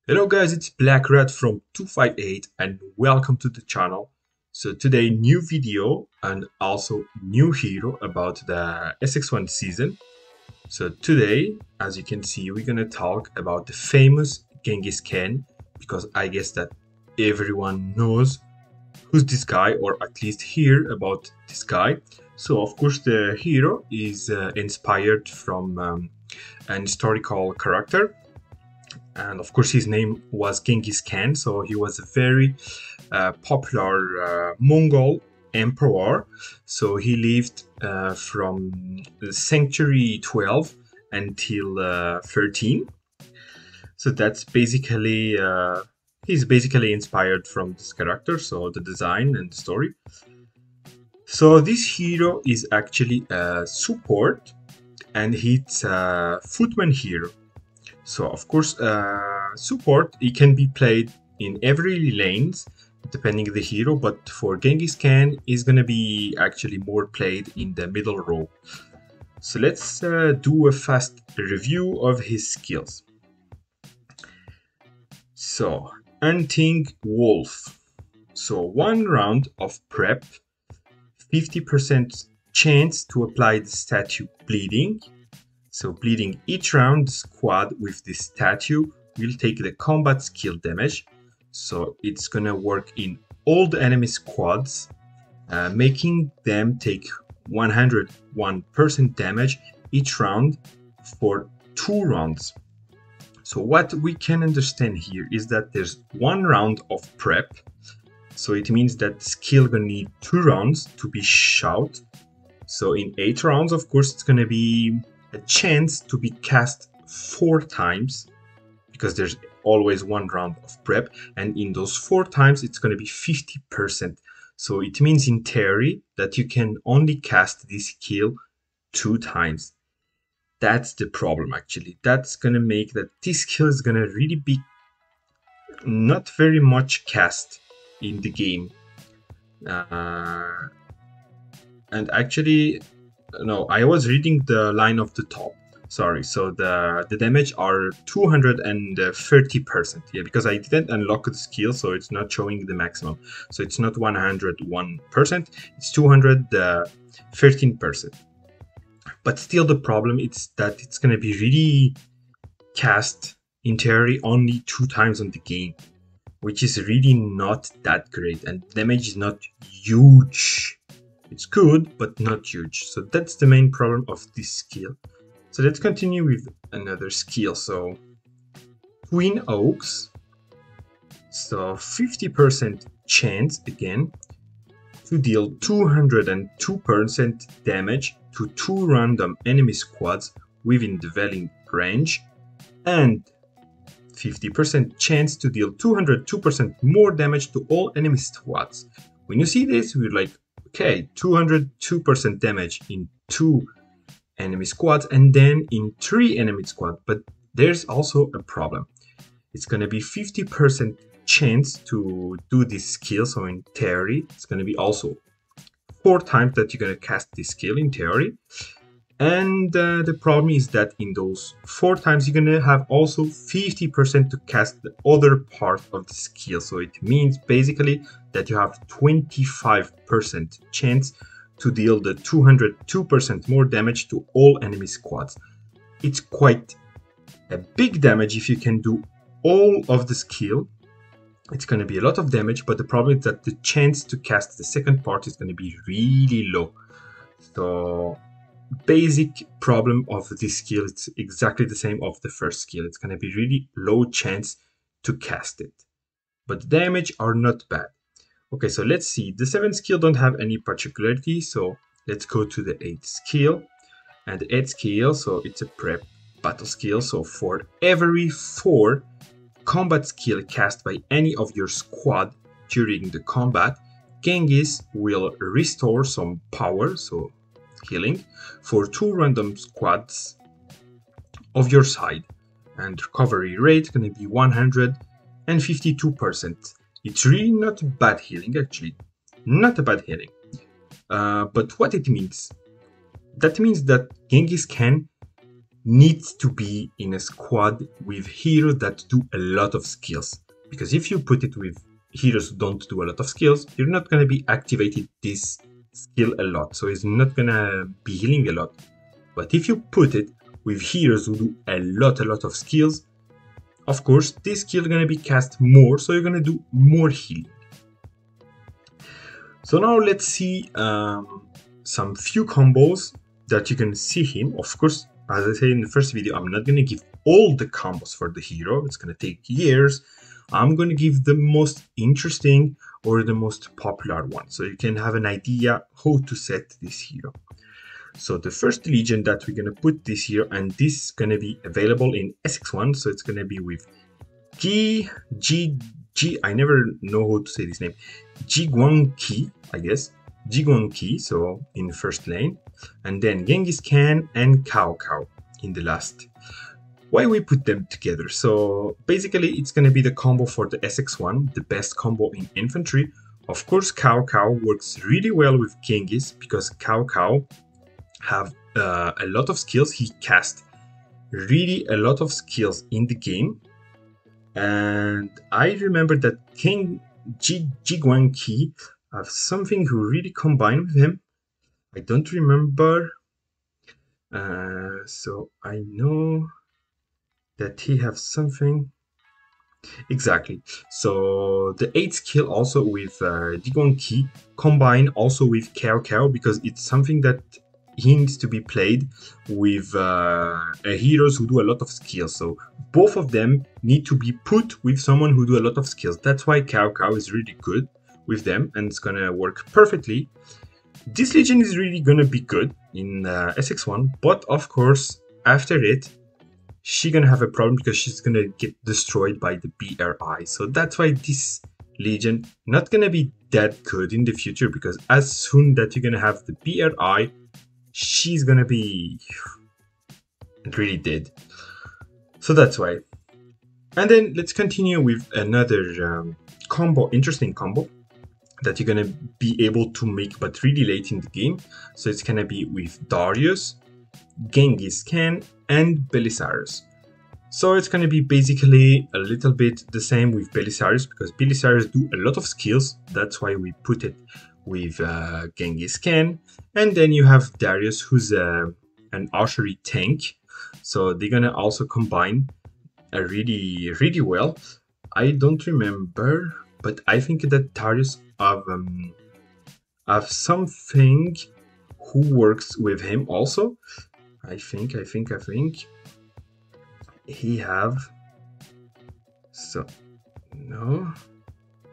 Hello guys, it's Black Rat from 258 and welcome to the channel. So today new video and also new hero about the SX1 season. So today, as you can see, we're gonna talk about the famous Genghis Khan, because I guess that everyone knows who's this guy, or at least hear about this guy. So of course the hero is inspired from an historical character, and of course his name was Genghis Khan. So he was a very popular Mongol emperor. So he lived from the century 12 until 13. So that's basically he's basically inspired from this character, so the design and the story. So this hero is actually a support, and he's a footman hero. So of course, support, it can be played in every lanes depending the hero, but for Genghis Khan is gonna be actually more played in the middle row. So let's do a fast review of his skills. So Hunting Wolf. So 1 round of prep, 50% chance to apply the statue Bleeding. So bleeding each round, the squad with this statue will take the combat skill damage. So it's gonna work in all the enemy squads, making them take 101% damage each round for 2 rounds. So what we can understand here is that there's 1 round of prep. So it means that skill gonna need 2 rounds to be shot. So in 8 rounds, of course, it's gonna be a chance to be cast 4 times, because there's always 1 round of prep, and in those 4 times it's going to be 50%. So it means in theory that you can only cast this skill 2 times. That's the problem actually. That's going to make that this skill is going to really be not very much cast in the game. And actually, no, I was reading the line of the top. Sorry, so the damage are 230%. Yeah, because I didn't unlock the skill, so it's not showing the maximum. So it's not 101%, it's 213%. But still the problem is that it's gonna be really cast in theory only 2 times on the game, which is really not that great, and damage is not huge. It's good, but not huge. So that's the main problem of this skill. So let's continue with another skill. So Twin Oaks. So 50% chance again to deal 202% damage to 2 random enemy squads within the dwelling range, and 50% chance to deal 202% more damage to all enemy squads. When you see this, we're like, okay, 202% damage in 2 enemy squads and then in 3 enemy squads. But there's also a problem. It's going to be 50% chance to do this skill. So in theory, it's going to be also 4 times that you're going to cast this skill in theory. And the problem is that in those 4 times, you're going to have also 50% to cast the other part of the skill. So it means basically that you have 25% chance to deal the 202% more damage to all enemy squads. It's quite a big damage if you can do all of the skill. It's going to be a lot of damage, but the problem is that the chance to cast the second part is going to be really low. So basic problem of this skill, it's exactly the same of the first skill. It's going to be really low chance to cast it, but the damage are not bad. Okay, so let's see. The 7th skill don't have any particularity, so let's go to the 8th skill. And the 8th skill, so it's a prep battle skill. So for every 4 combat skill cast by any of your squad during the combat, Genghis will restore some power, so healing, for 2 random squads of your side, and recovery rate gonna be 152%. It's really not bad healing, actually, not a bad healing. But what it means? That means that Genghis Khan needs to be in a squad with heroes that do a lot of skills. Because if you put it with heroes who don't do a lot of skills, you're not going to be activating this skill a lot. So it's not going to be healing a lot. But if you put it with heroes who do a lot of skills, of course, this skill is going to be cast more, so you're going to do more healing. So now let's see some few combos that you can see him. Of course, as I said in the first video, I'm not going to give all the combos for the hero. It's going to take years. I'm going to give the most interesting or the most popular one, so you can have an idea how to set this hero. So the first legion that we're going to put this year, and this is going to be available in SX1, so it's going to be with I never know how to say this name, Jiguangqi, I guess, Jiguangqi, so in first lane, and then Genghis Khan and Cao Cao in the last. Why we put them together? So basically it's going to be the combo for the SX1, the best combo in infantry. Of course, Cao Cao works really well with Genghis because Cao Cao have a lot of skills. He cast really a lot of skills in the game, and I remember that King Jiguangqi have something who really combined with him. I don't remember, so I know that he have something exactly. So the 8th skill also with Jiguangqi combine also with Cao Cao, because it's something that he needs to be played with heroes who do a lot of skills. So both of them need to be put with someone who do a lot of skills. That's why Cao Cao is really good with them, and it's gonna work perfectly. This legion is really gonna be good in SX1, but of course after it she's gonna have a problem because she's gonna get destroyed by the BRI. So that's why this legion not gonna be that good in the future, because as soon that you're gonna have the BRI, she's gonna be really dead. So that's why. And then let's continue with another combo, interesting combo that you're gonna be able to make but really late in the game. So it's gonna be with Darius, Genghis Khan and Belisarius. So it's gonna be basically a little bit the same with Belisarius, because Belisarius do a lot of skills. That's why we put it with Genghis Khan. And then you have Darius, who's an archery tank. So they're gonna also combine really well. I don't remember, but I think that Darius have something who works with him also. I think he have, so no,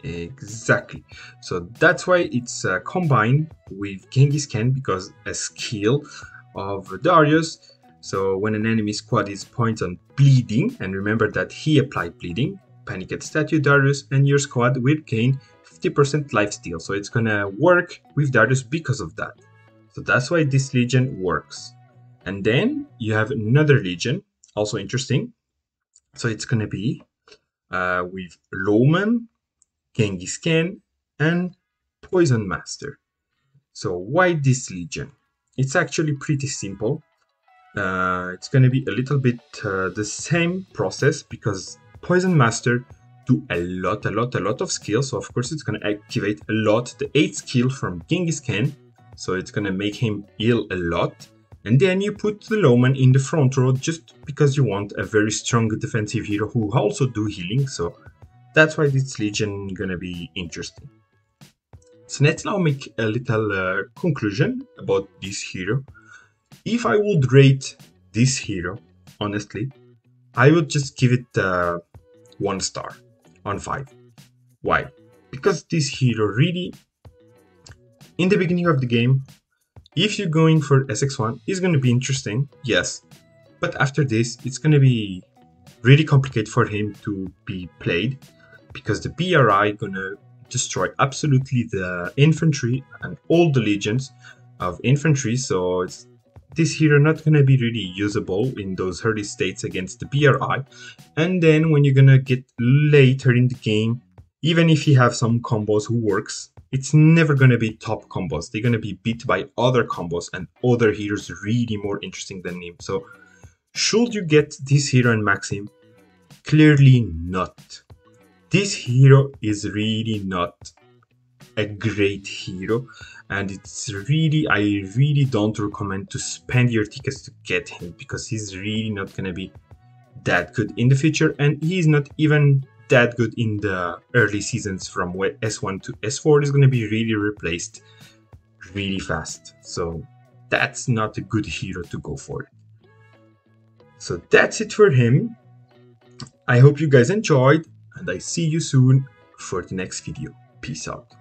exactly. So that's why it's combined with Genghis Khan, because a skill of Darius. So when an enemy squad is point on bleeding, and remember that he applied bleeding, panic at statue Darius, and your squad will gain 50% lifesteal. So it's gonna work with Darius because of that. So that's why this legion works. And then you have another legion, also interesting. So it's gonna be with Loman, Genghis Khan, and Poison Master. So why this legion? It's actually pretty simple. It's gonna be a little bit the same process, because Poison Master do a lot of skills. So of course it's gonna activate a lot the 8th skill from Genghis Khan. So it's gonna make him heal a lot. And then you put the Loman in the front row just because you want a very strong defensive hero who also do healing. So that's why this legion gonna be interesting. So let's now make a little conclusion about this hero. If I would rate this hero, honestly, I would just give it 1 star on 5. Why? Because this hero really, in the beginning of the game, if you're going for SX1, it's going to be interesting, yes. But after this, it's going to be really complicated for him to be played, because the BRI going to destroy absolutely the infantry and all the legions of infantry. So this hero not going to be really usable in those early states against the BRI. And then when you're going to get later in the game, even if you have some combos who works, it's never going to be top combos. They're going to be beat by other combos and other heroes really more interesting than him. So Should you get this hero and max him? Clearly not. This hero is really not a great hero, and I really don't recommend to spend your tickets to get him, because he's really not gonna be that good in the future, and he's not even that good in the early seasons. From S1 to S4 is gonna be really replaced really fast, so that's not a good hero to go for. So that's it for him. I hope you guys enjoyed, and I see you soon for the next video. Peace out.